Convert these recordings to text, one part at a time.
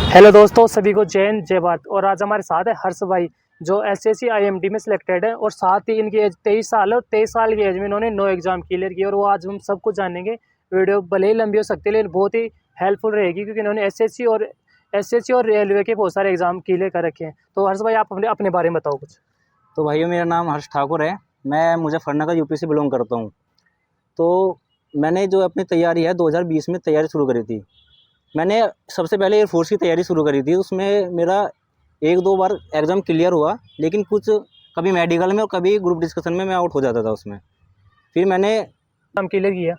Hello दोस्तों, सभी को जय हिंद जय भारत। और आज हमारे साथ है हर्ष भाई, जो एसएससी आईएमडी में सिलेक्टेड है और साथ ही इनकी एज 23 साल है और 23 साल की एज में इन्होंने 9 एग्जाम क्लियर किए। और वो आज हम सब कुछ जानेंगे। वीडियो भले ही लंबी हो सकती है लेकिन बहुत ही हेल्पफुल रहेगी, क्योंकि इन्होंने एसएससी और रेलवे के बहुत सारे एग्जाम क्लियर कर रखे हैं। तो हर्ष भाई, आप अपने बारे में बताओ कुछ। तो भाइयों, मेरा नाम हर्ष ठाकुर है। मैं मुजफ्फरनगर यूपी से बिलोंग करता हूँ। तो मैंने जो अपनी तैयारी है 2020 में तैयारी शुरू करी थी। मैंने सबसे पहले एयरफोर्स की तैयारी शुरू करी थी। उसमें मेरा 1-2 बार एग्ज़ाम क्लियर हुआ, लेकिन कुछ कभी मेडिकल में और कभी ग्रुप डिस्कशन में मैं आउट हो जाता था उसमें। फिर मैंने एग्जाम क्लियर किया।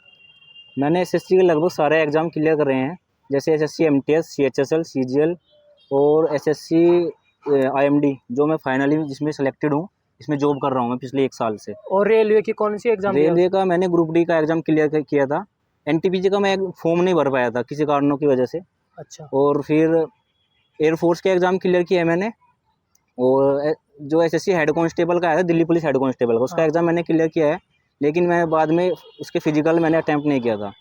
एसएससी के लगभग सारे एग्ज़ाम क्लियर कर रहे हैं, जैसे एसएससी एमटीएस, सीएचएसएल, सीजीएल और एसएससी आईएमडी, जो मैं फाइनली जिसमें सेलेक्टेड हूँ। इसमें जॉब कर रहा हूँ मैं पिछले 1 साल से। और रेलवे की कौन सी एग्जाम दिया? रेलवे का मैंने ग्रुप डी का एग्ज़ाम क्लियर किया था। एनटीपीसी का मैं फॉर्म नहीं भर पाया था किसी कारणों की वजह से। अच्छा। और फिर एयरफोर्स के एग्ज़ाम क्लियर किया है मैंने। और जो एसएससी हेड कांस्टेबल का आया था, दिल्ली पुलिस हेड कांस्टेबल का, उसका एग्ज़ाम मैंने क्लियर किया है, लेकिन मैं बाद में उसके फिजिकल मैंने अटैम्प्ट नहीं किया था।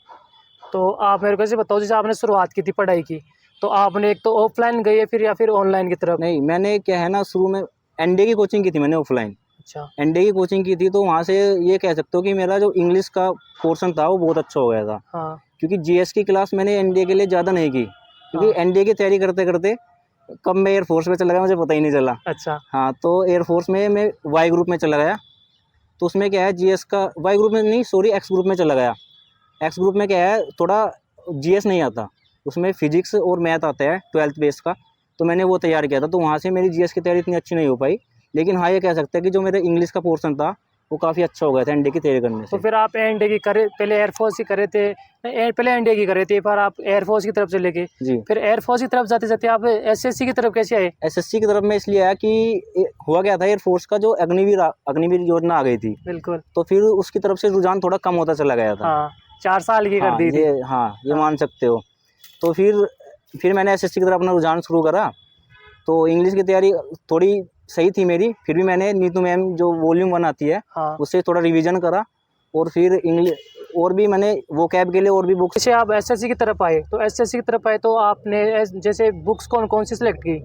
तो आप मेरे को ऐसे बताओ, जैसे आपने शुरुआत की थी पढ़ाई की, तो आपने एक तो ऑफलाइन गई है फिर या फिर ऑनलाइन की तरफ? नहीं, मैंने क्या है ना, शुरू में एनडीए की कोचिंग की थी मैंने ऑफलाइन। अच्छा। एनडीए की कोचिंग की थी, तो वहाँ से ये कह सकते हो कि मेरा जो इंग्लिश का पोर्शन था वो बहुत अच्छा हो गया था। हाँ। क्योंकि जीएस की क्लास मैंने एनडीए के लिए ज़्यादा नहीं की, क्योंकि एनडीए की तैयारी करते करते कब मैं एयरफोर्स में चला गया मुझे पता ही नहीं चला। अच्छा। हाँ, तो एयरफोर्स में मैं वाई ग्रुप में चला गया। तो उसमें क्या है, जीएस का वाई ग्रुप में नहीं, सॉरी, एक्स ग्रुप में चला गया। एक्स ग्रुप में क्या है, थोड़ा जीएस नहीं आता, उसमें फिजिक्स और मैथ आता है 12th बेस का। तो मैंने वो तैयार किया था, तो वहाँ से मेरी जीएस की तैयारी इतनी अच्छी नहीं हो पाई। लेकिन हाँ, ये कह सकते हैं कि जो मेरे इंग्लिश का पोर्शन था वो काफ़ी अच्छा हो गया था एनडीए की तैयारी करने तो से। फिर आप एनडीए की करे, पहले एयरफोर्स की करे थे? पहले एनडीए की करे थे, पर आप एयरफोर्स की तरफ चले गए। जी। फिर एयरफोर्स की तरफ जाते जाते आप एसएससी की तरफ कैसे आए? एसएससी की तरफ मैं इसलिए आया कि हुआ क्या था, एयरफोर्स का जो अग्निवीर योजना आ गई थी, बिल्कुल। तो फिर उसकी तरफ से रुझान थोड़ा कम होता चला गया था। हाँ, 4 साल की कर हाँ, दी थी। ये मान सकते हो। तो फिर मैंने एसएससी की तरफ अपना रुझान शुरू करा। तो इंग्लिश की तैयारी थोड़ी सही थी मेरी, फिर भी मैंने नीतू मैम जो वॉल्यूम 1 आती है, हाँ। उससे थोड़ा रिवीजन करा। और फिर इंग्लिश और भी मैंने वोकैब के लिए और भी बुक्स। जैसे आप एसएससी की तरफ आए, तो एसएससी की तरफ आए तो आपने जैसे बुक्स कौन कौन सी सिलेक्ट की?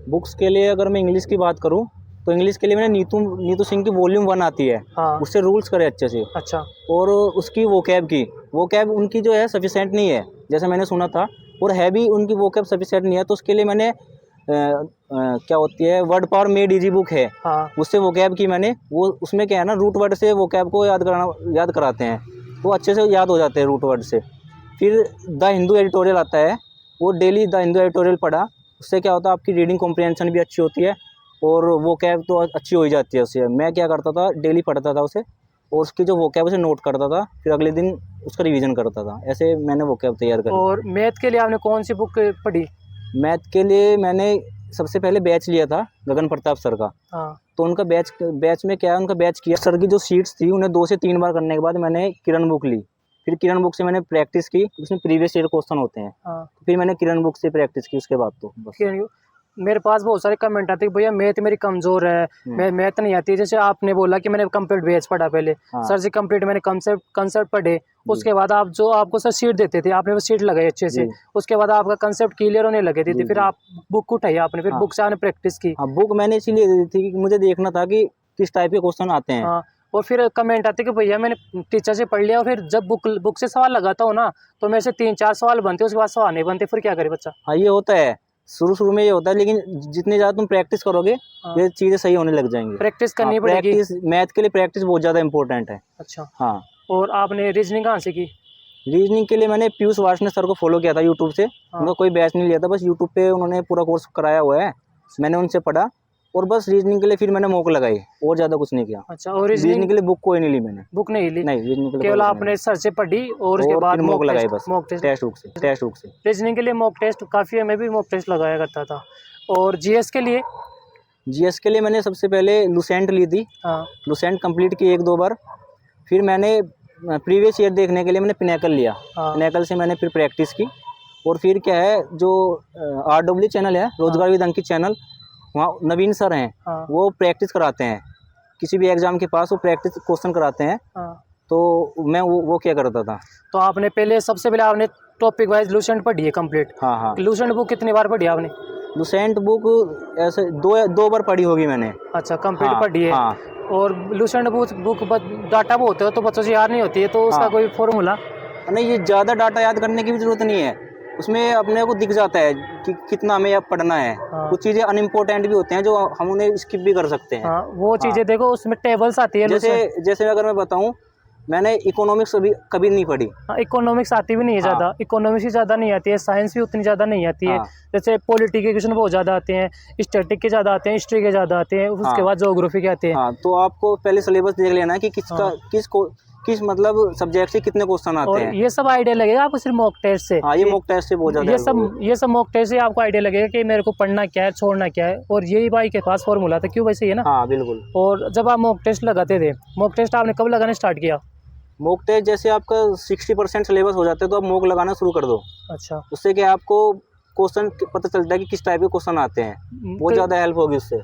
बुक्स के लिए अगर मैं इंग्लिश की बात करूँ, तो इंग्लिश के लिए मैंने नीतू सिंह की वॉल्यूम 1 आती है, हाँ। उससे रूल्स करे अच्छे से। अच्छा। और उसकी वोकैब उनकी जो है सफिशेंट नहीं है, जैसा मैंने सुना था। और है भी, उनकी वोकैब सफिशेंट नहीं है, तो उसके लिए मैंने क्या होती है, word power made easy book है, हाँ। उससे वोकैब की मैंने। वो उसमें क्या है ना, रूट वर्ड से वोकैब को याद कराते हैं, वो अच्छे से याद हो जाते हैं रूट वर्ड से। फिर द हिंदू एडिटोरियल आता है, वो डेली द हिंदू एडिटोरियल पढ़ा, उससे क्या होता है, आपकी रीडिंग कॉम्प्रिहेंशन भी अच्छी होती है और वोकैब तो अच्छी हो ही जाती है उससे। मैं क्या करता था, डेली पढ़ता था उसे, और उसकी जो वोकैब उसे नोट करता था, फिर अगले दिन उसका रिवीजन करता था। ऐसे मैंने वोकैब तैयार करी। और मैथ के लिए आपने कौन सी बुक पढ़ी? मैथ के लिए मैंने सबसे पहले बैच लिया था गगन प्रताप सर का। हाँ। तो उनका बैच में क्या है, उनका बैच किया, सर की जो सीट्स थी उन्हें 2 से 3 बार करने के बाद मैंने किरण बुक ली। फिर किरण बुक से मैंने प्रैक्टिस की, उसमें प्रीवियस ईयर क्वेश्चन होते हैं। हाँ। फिर मैंने किरण बुक से प्रैक्टिस की, उसके बाद तो बस। मेरे पास बहुत सारे कमेंट आते हैं, भैया मैथ मेरी कमज़ोर है, मैं मैथ नहीं आती। जैसे आपने बोला कि मैंने कंप्लीट बैच पढ़ा पहले, हाँ। सर से कंप्लीट मैंने कंसेप्ट पढ़े, उसके बाद आप जो आपको सर सीट देते थे, आपने वो सीट लगाई अच्छे से, उसके बाद आपका कंसेप्ट क्लियर होने लगे थे, फिर आप बुक उठाई आपने, फिर बुक से आपने प्रैक्टिस की। हाँ, बुक मैंने इसीलिए दी थी कि मुझे देखना था कि किस टाइप के क्वेश्चन आते हैं। हाँ। और फिर कमेंट आते कि भैया मैंने टीचर से पढ़ लिया, और फिर जब बुक से सवाल लगाता हूँ ना, तो मेरे से 3-4 सवाल बनते, उसके बाद सवाल नहीं बनते, फिर क्या करे बच्चा? हाँ, ये होता है, शुरू में ये होता है, लेकिन जितनी ज़्यादा तुम प्रैक्टिस करोगे, ये चीज़ें सही होने लग जाएंगी। प्रैक्टिस करनी पड़ेगी। मैथ के लिए प्रैक्टिस बहुत ज़्यादा इंपॉर्टेंट है। अच्छा। हाँ। और आपने रीजनिंग कहाँ से की? रीजनिंग के लिए मैंने पीयूष वार्ष्णेय सर को फॉलो किया था यूट्यूब से। हाँ। उनका कोई बैच नहीं लिया था, बस यूट्यूब पे उन्होंने पूरा कोर्स कराया हुआ है, मैंने उनसे पढ़ा। और बस रीजनिंग के लिए फिर मैंने मॉक लगाई, और ज़्यादा कुछ नहीं किया। अच्छा। और रीजनिंग के लिए बुक कोई नहीं ली मैंने। बुक नहीं ली? नहीं, रीजनिंग के लिए केवल आपने सर से पढ़ी और उसके बाद मॉक लगाई, बस मॉक टेक्स्ट बुक से। रीजनिंग के लिए मॉक टेस्ट काफ़ी है, मैं भी मॉक टेस्ट लगाया करता था। और जीएस के लिए? जीएस के लिए मैंने सबसे पहले लुसेंट ली थी। हाँ। लुसेंट कंप्लीट की 1-2 बार। फिर मैंने प्रीवियस ईयर देखने के लिए मैंने पिनेकल लिया। हाँ। पिनेकल से मैंने फिर प्रैक्टिस की। और फिर क्या है, जो आरडब्ल्यू चैनल है, रोजगार विद अंकित चैनल, वहाँ नवीन सर हैं। हाँ। वो प्रैक्टिस कराते हैं, किसी भी एग्जाम के पास वो प्रैक्टिस क्वेश्चन कराते हैं। हाँ। तो मैं वो क्या करता था। तो आपने पहले सबसे पहले आपने टॉपिक वाइज लूसेंट पढ़ी है कंप्लीट। हाँ हाँ, लूसेंट बुक कितनी बार पढ़ी आपने? लूसेंट बुक ऐसे दो बार पढ़ी होगी मैंने। अच्छा, कंप्लीट हाँ पढ़ी है। हाँ और लूसेंट बुक डाटा वो होते हो तो बच्चों से याद नहीं होती है, तो उसका हाँ। कोई फॉर्मूला? नहीं, ये ज़्यादा डाटा याद करने की भी ज़रूरत नहीं है, उसमें अपने को दिख जाता है कि कितना हमें अब पढ़ना है। हाँ। कुछ चीज़ें अनइम्पोर्टेंट भी होते हैं जो हम उन्हें स्किप भी कर सकते हैं। हाँ, वो हाँ। चीज़ें देखो उसमें टेबल्स आती है जैसे अगर मैं बताऊं, मैंने इकोनॉमिक्स कभी नहीं पढ़ी। हाँ, इकोनॉमिक्स आती भी नहीं है हाँ। ज़्यादा, इकोनॉमिक्स ही ज़्यादा नहीं आती है, साइंस भी उतनी ज़्यादा नहीं आती है। हाँ। जैसे पॉलिटी के क्वेश्चन बहुत ज़्यादा आते हैं, स्टैटिक के ज़्यादा आते हैं, हिस्ट्री के ज़्यादा आते हैं, उसके हाँ। बाद ज्योग्राफी के आते हैं। हाँ, तो आपको पहले सिलेबस देख लेना है कि हाँ। किस मतलब सब्जेक्ट से कितने क्वेश्चन आते और हैं। ये सब आइडिया लगेगा आपको सिर्फ मॉक टेस्ट से। हाँ, ये मॉक टेस्ट से बहुत ज़्यादा ये सब मॉक टेस्ट से आपको आइडिया लगेगा कि मेरे को पढ़ना क्या है, छोड़ना क्या है, और यही भाई के पास फॉर्मूला था, क्यों वैसे ही है ना। हाँ बिल्कुल। और जब आप मॉक टेस्ट लगाते थे, मॉक टेस्ट आपने कब लगाना स्टार्ट किया? मॉक टेस्ट जैसे आपका 60% सिलेबस हो जाता है तो आप मॉक लगाना शुरू कर दो। अच्छा। उससे क्या आपको क्वेश्चन पता चलता है कि किस टाइप के क्वेश्चन आते हैं, बहुत ज़्यादा हेल्प होगी उससे।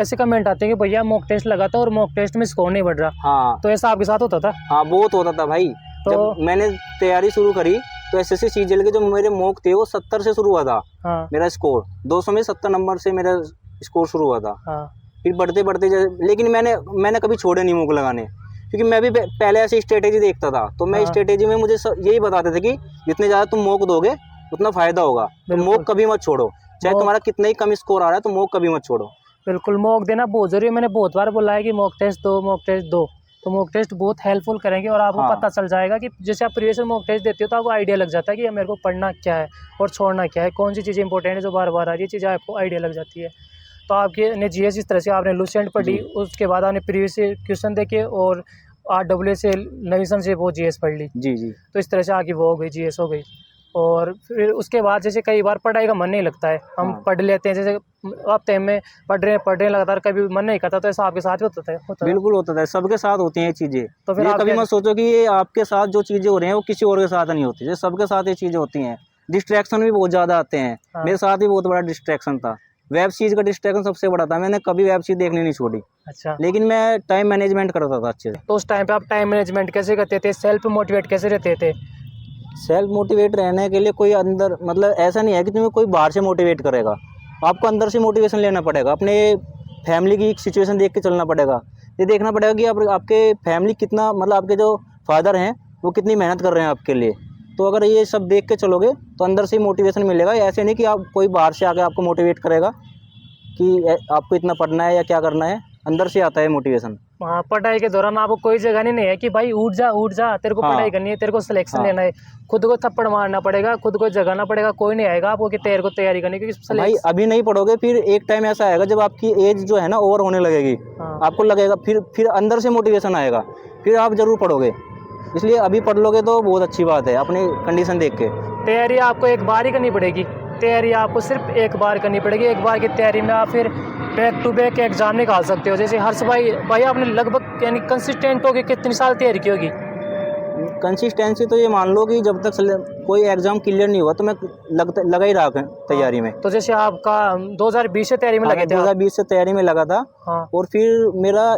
ऐसे कमेंट आते हैं कि भैया मॉक टेस्ट लगाता और मॉक टेस्ट में स्कोर नहीं बढ़ रहा। हाँ तो ऐसा आपके साथ होता था? हाँ, बहुत होता था भाई। तो जब मैंने तैयारी शुरू करी तो एसएससी सीजीएल के जो मेरे मॉक थे वो 70 से शुरू हुआ था। हाँ। मेरा स्कोर 200 में 70 नंबर से मेरा स्कोर शुरू हुआ था। हाँ। फिर बढ़ते बढ़ते लेकिन मैंने कभी छोड़े नहीं मॉक लगाने, क्योंकि मैं भी पहले ऐसी स्ट्रेटेजी देखता था। तो मैं हाँ। स्ट्रेटेजी में मुझे यही बताते थे कि जितने ज़्यादा तुम मॉक दोगे उतना फ़ायदा होगा, तो मॉक कभी मत छोड़ो, चाहे तुम्हारा कितना ही कम स्कोर आ रहा है तो मॉक कभी मत छोड़ो। बिल्कुल, मॉक देना बहुत ज़रूरी है। मैंने बहुत बार बोला है कि मॉक टेस्ट दो, मॉक टेस्ट दो। तो मॉक टेस्ट बहुत हेल्पफुल करेंगे और आपको हाँ। पता चल जाएगा कि जैसे आप प्रीवियस मॉक टेस्ट देते हो तो आपको आइडिया लग जाता है कि मेरे को पढ़ना क्या है और छोड़ना क्या है, कौन सी चीज़ें इंपॉर्टेंट है जो बार बार आ रही है, चीज़ें आपको आइडिया लग जाती है। तो आपके ने जीएस इस तरह से आपने लूसेंट पढ़ी, उसके बाद आपने प्रीवियस क्वेश्चन देखे और RWA से नवीसन से वो जीएस पढ़ ली। जी जी। तो इस तरह से आगे वो हो गई, जीएस हो गई। और फिर उसके बाद जैसे कई बार पढ़ाई का मन नहीं लगता है, हम हाँ। पढ़ लेते हैं, जैसे हफ्ते में पढ़ रहे हैं लगातार, कभी मन नहीं करता, तो ऐसा आपके साथ भी होता है? बिल्कुल होता था, सबके साथ होती हैं ये चीज़ें। तो फिर ये आप कभी क्या- मत सोचो कि ये आपके साथ जो चीज़ें हो रही हैं वो किसी और के साथ नहीं होती, ये सबके साथ ये चीज़ें होती हैं। डिस्ट्रैक्शन भी बहुत ज़्यादा आते हैं। हाँ। मेरे साथ भी बहुत बड़ा डिस्ट्रैक्शन था, वेब सीरीज का डिस्ट्रैक्शन सबसे बड़ा था। मैंने कभी वेब सीरीज देखनी नहीं छोड़ी, अच्छा। लेकिन मैं टाइम मैनेजमेंट करता था अच्छे से। तो उस टाइम पे आप टाइम मैनेजमेंट कैसे करते थे, सेल्फ मोटिवेट कैसे रहते थे? सेल्फ मोटिवेट रहने के लिए कोई अंदर मतलब ऐसा नहीं है कि तुम्हें कोई बाहर से मोटिवेट करेगा, आपको अंदर से मोटिवेशन लेना पड़ेगा। अपने फैमिली की सिचुएशन देख के चलना पड़ेगा, ये देखना पड़ेगा कि आपके फैमिली कितना मतलब आपके जो फादर हैं वो कितनी मेहनत कर रहे हैं आपके लिए। तो अगर ये सब देख के चलोगे तो अंदर से ही मोटिवेशन मिलेगा। ऐसे नहीं कि आप कोई बाहर से आके आपको मोटिवेट करेगा कि आपको इतना पढ़ना है या क्या करना है, अंदर से आता है मोटिवेशन। हाँ, पढ़ाई के दौरान आपको कोई जगह नहीं है कि भाई उठ जा, तेरे को हाँ। पढ़ाई करनी है, तेरे को सिलेक्शन हाँ। लेना है, खुद को थप्पड़ मारना पड़ेगा, खुद को जगाना पड़ेगा, कोई नहीं आएगा आपको कि तेरे को तैयारी करनी, क्योंकि भाई अभी नहीं पढ़ोगे फिर एक टाइम ऐसा आएगा जब आपकी एज जो है ना ओवर होने लगेगी। हाँ। आपको लगेगा फिर अंदर से मोटिवेशन आएगा, फिर आप जरूर पढ़ोगे। इसलिए अभी पढ़ लोगे तो बहुत अच्छी बात है, अपनी कंडीशन देख के। तैयारी आपको एक बार ही करनी पड़ेगी, तैयारी आपको सिर्फ एक बार करनी पड़ेगी। एक बार की तैयारी में आप फिर बैक टू बैक एग्जाम निकाल सकते हो। जैसे हर्ष भाई आपने लगभग यानी कंसिस्टेंट होकर कितनी साल तैयारी की होगी? कंसिस्टेंसी तो ये मान लो कि जब तक कोई एग्जाम क्लियर नहीं हुआ तो मैं लगा ही रहा तैयारी में। तो जैसे आपका 2020 से तैयारी में लगे थे? 2020 से तैयारी में लगा था। हाँ। और फिर मेरा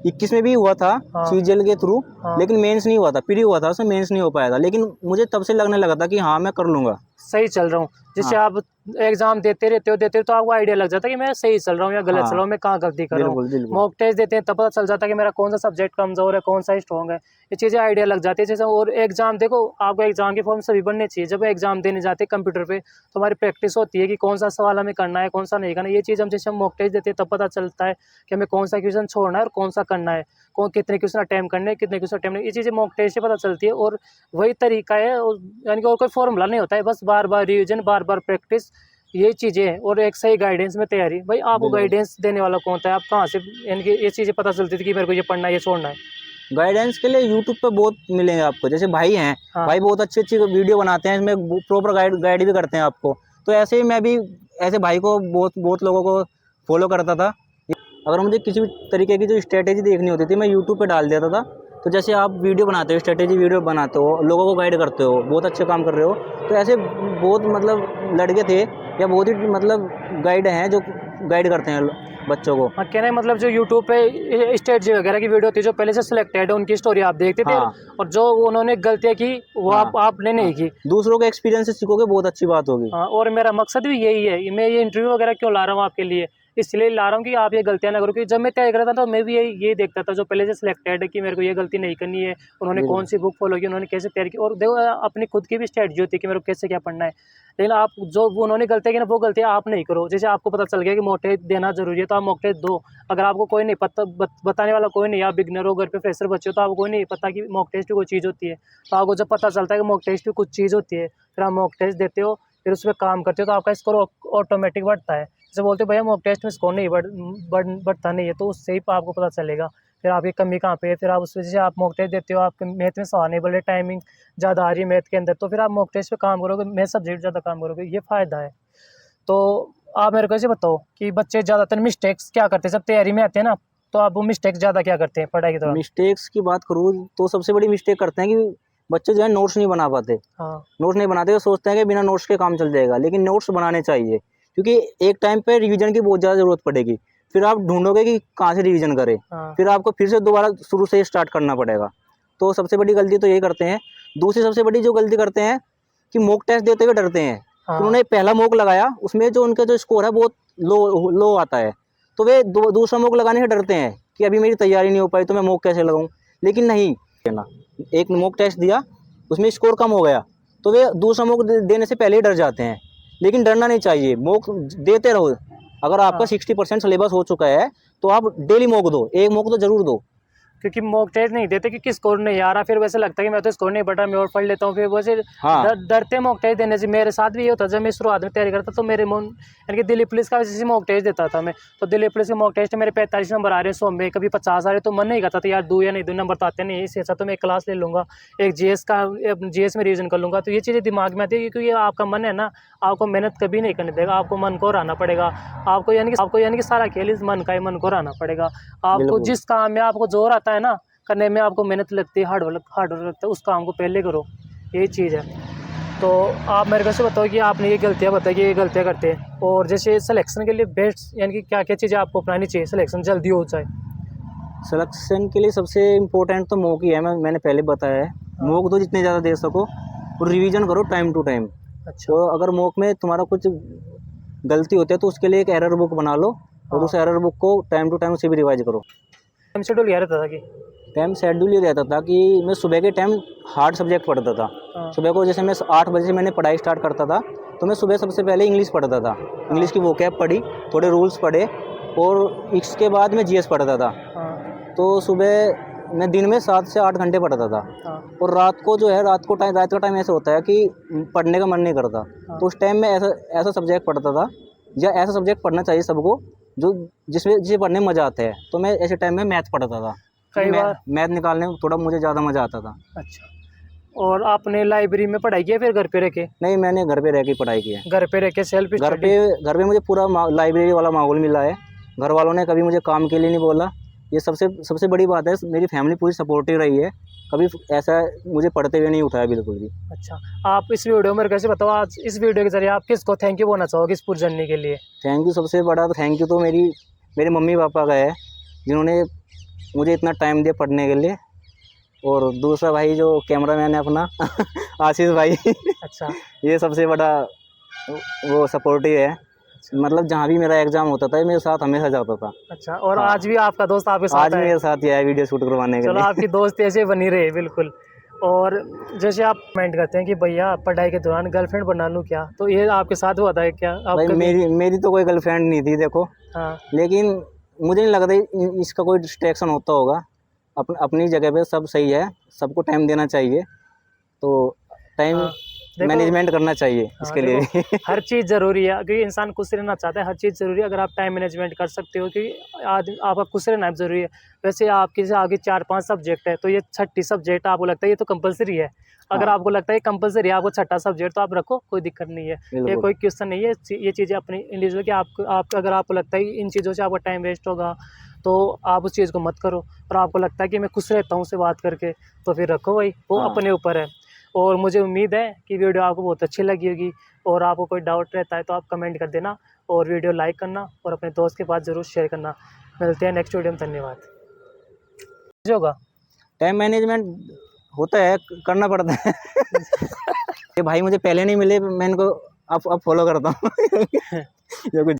21 में भी हुआ था हाँ। सीजीएल के थ्रू। हाँ। लेकिन मेंस नहीं हुआ था, प्री हुआ था, उसमें मेंस नहीं हो पाया था। लेकिन मुझे तब से लगने लगा था कि हाँ मैं कर लूँगा, सही चल रहा हूँ। जैसे हाँ। आप एग्जाम देते रहते हो तो आपको आइडिया लग जाता है कि मैं सही चल रहा हूँ या गलत हाँ। चल रहा हूँ, मैं कहाँ गलती कर रहा हूँ। बिल्कुल बिल्कुल। मॉक टेस्ट देते हैं तब पता चल जाता है कि मेरा कौन सा सब्जेक्ट कमजोर है, कौन सा स्ट्रॉन्ग है, ये चीज़ें आइडिया लग जाती है। जैसे और एग्जाम देखो, आपको एग्जाम के फॉर्म सभी बनने चाहिए। जब एग्जाम देने जाते हैं कंप्यूटर पे तो हमारी प्रैक्टिस होती है कि कौन सा सवाल हमें करना है, कौन सा नहीं करना है। ये चीज़ हम जैसे हम मॉक टेस्ट देते हैं तब पता चलता है कि हमें कौन सा क्वेश्चन छोड़ना है और कौन सा करना है, कितने क्वेश्चन अटैम्प्ट करने हैं, कितने क्वेश्चन अटैम्प्ट नहीं। ये चीज़ें मॉक टेस्ट से पता चलती है और वही तरीका है, यानी कि और कोई फॉर्मूला नहीं होता है, बस बार बार रिविजन, बार बार प्रैक्टिस, यही चीज़ें हैं। और एक सही गाइडेंस में तैयारी। भाई आपको गाइडेंस देने वाला कौन था? आप कहाँ से यानी कि ये चीज़ें पता चलती थी कि मेरे को ये पढ़ना है, ये छोड़ना है? गाइडेंस के लिए यूट्यूब पे बहुत मिलेंगे आपको, जैसे भाई हैं। हाँ। भाई बहुत अच्छी अच्छी वीडियो बनाते हैं, इसमें प्रॉपर गाइड भी करते हैं आपको। तो ऐसे ही मैं भी ऐसे भाई को बहुत लोगों को फॉलो करता था। अगर मुझे किसी भी तरीके की जो स्ट्रेटेजी देखनी होती थी मैं यूट्यूब पे डाल देता था, तो जैसे आप वीडियो बनाते हो, स्ट्रेटेजी वीडियो बनाते हो, लोगों को गाइड करते हो, बहुत अच्छे काम कर रहे हो। तो ऐसे बहुत मतलब लड़के थे या बहुत ही मतलब गाइड हैं जो गाइड करते हैं बच्चों को। हाँ, कहना है मतलब जो यूट्यूब पे स्ट्रेटजी वगैरह की वीडियो थी जो पहले से सिलेक्टेड है, उनकी स्टोरी आप देखते थे, हाँ और जो उन्होंने गलतियाँ की वो हाँ आपने हाँ, नहीं की। दूसरों के एक्सपीरियंस से सीखोगे, बहुत अच्छी बात होगी। हाँ, और मेरा मकसद भी यही है, मैं ये इंटरव्यू वगैरह क्यों ला रहा हूँ आपके लिए, इसलिए ला रहा हूँ कि आप ये गलतियाँ ना करो। क्योंकि जब मैं तैयारी करता था तो मैं भी यही देखता था जो पहले से सिलेक्टेड है कि मेरे को ये गलती नहीं करनी है, उन्होंने कौन बिल्कुल सी बुक फॉलो की, उन्होंने कैसे तैयारी की, और देखो अपनी खुद की भी स्ट्रेटजी होती है कि मेरे को कैसे क्या पढ़ना है। लेकिन आप जो उन्होंने गलतियाँ की ना वो गलतियाँ आप नहीं करो। जैसे आपको पता चल गया कि मॉक टेस्ट देना जरूरी है तो आप मॉक टेस्ट दो। अगर आपको कोई नहीं पता, बताने वाला कोई नहीं, आप बिगनर हो, घर पे फ्रेशर बच्चे हो, तो आपको कोई नहीं पता कि मॉक टेस्ट भी कोई चीज़ होती है। तो आपको जब पता चलता है कि मॉक टेस्ट भी कुछ चीज़ होती है, फिर आप मॉक टेस्ट देते हो, फिर उस पर काम करते हो, तो आपका स्कोर ऑटोमेटिक बढ़ता है। जैसे बोलते हो भैया मॉक टेस्ट में स्कोर नहीं बढ़ता नहीं है, तो उससे ही आपको पता चलेगा फिर आपकी कमी कहाँ पे है। फिर आप उस वजह से आप मॉक टेस्ट देते हो, आपके मैथ में सवाल नहीं बढ़ रहे, टाइमिंग ज़्यादा आ रही है मैथ के अंदर, तो फिर आप मॉक टेस्ट पे काम करोगे, मैथ सब्जेक्ट ज़्यादा काम करोगे, ये फ़ायदा है। तो आप मेरे को ऐसे बताओ कि बच्चे ज़्यादातर मिस्टेक्स क्या करते हैं जब तैयारी में आते हैं ना, तो आप वो मिस्टेक्स ज़्यादा क्या करते हैं पढ़ाई के दौरान? मिस्टेक्स की बात करूँ तो सबसे बड़ी मिस्टेक करते हैं कि बच्चे जो है नोट्स नहीं बना पाते। हाँ नोट्स नहीं बनाते, वो सोचते हैं कि बिना नोट्स के काम चल जाएगा, लेकिन नोट्स बनाने चाहिए क्योंकि एक टाइम पे रिवीजन की बहुत ज़्यादा ज़रूरत पड़ेगी। फिर आप ढूंढोगे कि कहाँ से रिवीजन करें, हाँ फिर आपको फिर से दोबारा शुरू से स्टार्ट करना पड़ेगा। तो सबसे बड़ी गलती तो यही करते हैं। दूसरी सबसे बड़ी जो गलती करते हैं कि मॉक टेस्ट देते हुए डरते हैं। फिर हाँ उन्होंने पहला मॉक लगाया, उसमें जो उनका जो स्कोर है बहुत लो आता है, तो वे दूसरा मॉक लगाने से डरते हैं कि अभी मेरी तैयारी नहीं हो पाई तो मैं मॉक कैसे लगाऊं। लेकिन नहीं, एक मॉक टेस्ट दिया, उसमें स्कोर कम हो गया, तो वे दूसरा मॉक देने से पहले ही डर जाते हैं। लेकिन डरना नहीं चाहिए, मॉक देते रहो। अगर आपका हाँ 60% सिलेबस हो चुका है तो आप डेली मॉक दो, एक मॉक तो जरूर दो। क्योंकि मॉक टेस्ट नहीं देते क्योंकि स्कोर नहीं आ रहा, फिर वैसे लगता है कि मैं तो स्कोर नहीं बढ़ रहा, मैं और पढ़ लेता हूँ, फिर वैसे हाँ डरते मॉक टेस्ट देने से। मेरे साथ भी ये होता, जब मैं शुरुआत में तैयारी करता तो मेरे मन यानी कि दिल्ली पुलिस का वैसे मॉक टेस्ट देता था मैं, तो दिल्ली पुलिस के मॉक टेस्ट मेरे 45 नंबर आ रहे हैं 100 में, कभी 50 आ रहे, तो मन नहीं करता था यार दूँ या नहीं दूँ, नंबर तो आते नहीं, इससे अच्छा तो मैं एक क्लास ले लूँगा, एक जीएस का जीएस में रिविजन कर लूँगा। तो ये चीज़ें दिमाग में आती है क्योंकि आपका मन है ना, आपको मेहनत कभी नहीं करने देगा, आपको मन को रहना पड़ेगा। आपको यानी कि सारा खेल इस मन का ही, मन को रहना पड़ेगा। आपको बिल्कुल। जिस काम में आपको जोर आता है ना करने में, आपको मेहनत लगती है, हार्ड वर्क लगता है, उस काम को पहले करो, यही चीज़ है। तो आप मेरे को से बताओ कि आपने ये गलतियाँ बताई कि ये गलतियाँ करते हैं, और जैसे सिलेक्शन के लिए बेस्ट यानी कि क्या क्या चीज़ें आपको अपनानी चाहिए सिलेक्शन जल्दी हो जाए? सिलेक्शन के लिए सबसे इम्पोर्टेंट तो मॉक ही है, मैंने पहले बताया है। हाँ। मॉक दो जितने ज़्यादा दे सको, और रिवीजन करो टाइम टू टाइम। अच्छा। तो अगर मॉक में तुम्हारा कुछ गलती होती है तो उसके लिए एक एरर बुक बना लो, और हाँ, उस एरर बुक को टाइम टू टाइम उसे भी रिवाइज करो। टाइम शेड्यूल क्या रहता था कि? टाइम शेड्यूल ये रहता था कि मैं सुबह के टाइम हार्ड सब्जेक्ट पढ़ता था। हाँ सुबह को जैसे मैं 8 बजे से मैंने पढ़ाई स्टार्ट करता था, तो मैं सुबह सबसे पहले इंग्लिश पढ़ता था। इंग्लिश की वोकैब पढ़ी, थोड़े रूल्स पढ़े, और इसके बाद मैं जीएस पढ़ता था। हाँ तो सुबह मैं दिन में 7 से 8 घंटे पढ़ता था। हाँ और रात को जो है, रात का टाइम ऐसा होता है कि पढ़ने का मन नहीं करता। हाँ। तो उस टाइम में ऐसा सब्जेक्ट पढ़ता था, या ऐसा सब्जेक्ट पढ़ना चाहिए सबको जो जिसे पढ़ने में मज़ा आता है। तो मैं ऐसे टाइम में मैथ पढ़ता था, कई क्योंकि बार। मैथ निकालने में थोड़ा मुझे ज़्यादा मज़ा आता था। अच्छा, और आपने लाइब्रेरी में पढ़ाई की है फिर घर पे रह के? नहीं, मैंने घर पे रह के पढ़ाई की है। घर पे रह के सेल्फ घर स्टडी? पे घर पे मुझे पूरा लाइब्रेरी वाला माहौल मिला है। घर वालों ने कभी मुझे काम के लिए नहीं बोला। ये सबसे सबसे बड़ी बात है, मेरी फैमिली पूरी सपोर्टिव रही है। कभी ऐसा मुझे पढ़ते हुए नहीं उठाया बिल्कुल भी। अच्छा, आप इस वीडियो में कैसे बताओ, आज इस वीडियो के जरिए आप किसको थैंक यू बोलना चाहोगे इस पूरी जर्नी के लिए? थैंक यू, सबसे बड़ा तो थैंक यू तो मेरे मम्मी पापा का है, जिन्होंने मुझे इतना टाइम दिया पढ़ने के लिए। और दूसरा भाई जो कैमरामैन है अपना आशीष भाई अच्छा। ये सबसे बड़ा वो सपोर्टिव है। मतलब जहाँ भी मेरा एग्ज़ाम होता था, ये मेरे साथ हमेशा जाता था। अच्छा, और हाँ, आज भी आपका दोस्त आपके साथ आज भी है? मेरे साथ ही आया वीडियो शूट करवाने के चलो, लिए। आपकी दोस्ती ऐसे बनी रहे बिल्कुल। और जैसे आप कमेंट करते हैं कि भैया पढ़ाई के दौरान गर्लफ्रेंड बना लूँ क्या, तो ये आपके साथ हुआ था क्या आप भाई कभी? मेरी तो कोई गर्लफ्रेंड नहीं थी देखो, हाँ लेकिन मुझे नहीं लगता इसका कोई डिस्ट्रैक्शन होता होगा। अपनी जगह पे सब सही है, सबको टाइम देना चाहिए। तो टाइम हाँ, देखो। मैनेजमेंट करना चाहिए हाँ, इसके लिए देखो, भी। हर चीज़ ज़रूरी है क्योंकि इंसान खुश रहना चाहता है, हर चीज़ ज़रूरी है। अगर आप टाइम मैनेजमेंट कर सकते हो क्योंकि आज आपका खुश रहना भी ज़रूरी है। वैसे आपके से आगे 4-5 सब्जेक्ट है, तो ये छठी सब्जेक्ट आपको लगता है ये तो कंपलसरी है। अगर हाँ आपको लगता है कंपलसरी है आपको छठा सब्जेक्ट, तो आप रखो, कोई दिक्कत नहीं है। ये बिल्कुल। कोई क्वेश्चन नहीं है, ये चीज़ें अपनी इंडिविजुअल कि आप अगर आपको लगता है इन चीज़ों से आपका टाइम वेस्ट होगा, तो आप उस चीज़ को मत करो। और आपको लगता है कि मैं खुश रहता हूँ उससे बात करके, तो फिर रखो भाई, वो हाँ। अपने ऊपर है। और मुझे उम्मीद है कि वीडियो आपको बहुत अच्छी लगी होगी, और आपको कोई डाउट रहता है तो आप कमेंट कर देना, और वीडियो लाइक करना और अपने दोस्त के पास ज़रूर शेयर करना। मिलते हैं नेक्स्ट वीडियो में, धन्यवाद। जो होगा टाइम मैनेजमेंट होता है, करना पड़ता है। ये भाई मुझे पहले नहीं मिले, मैं इनको अब फॉलो करता हूँ। जो कुछ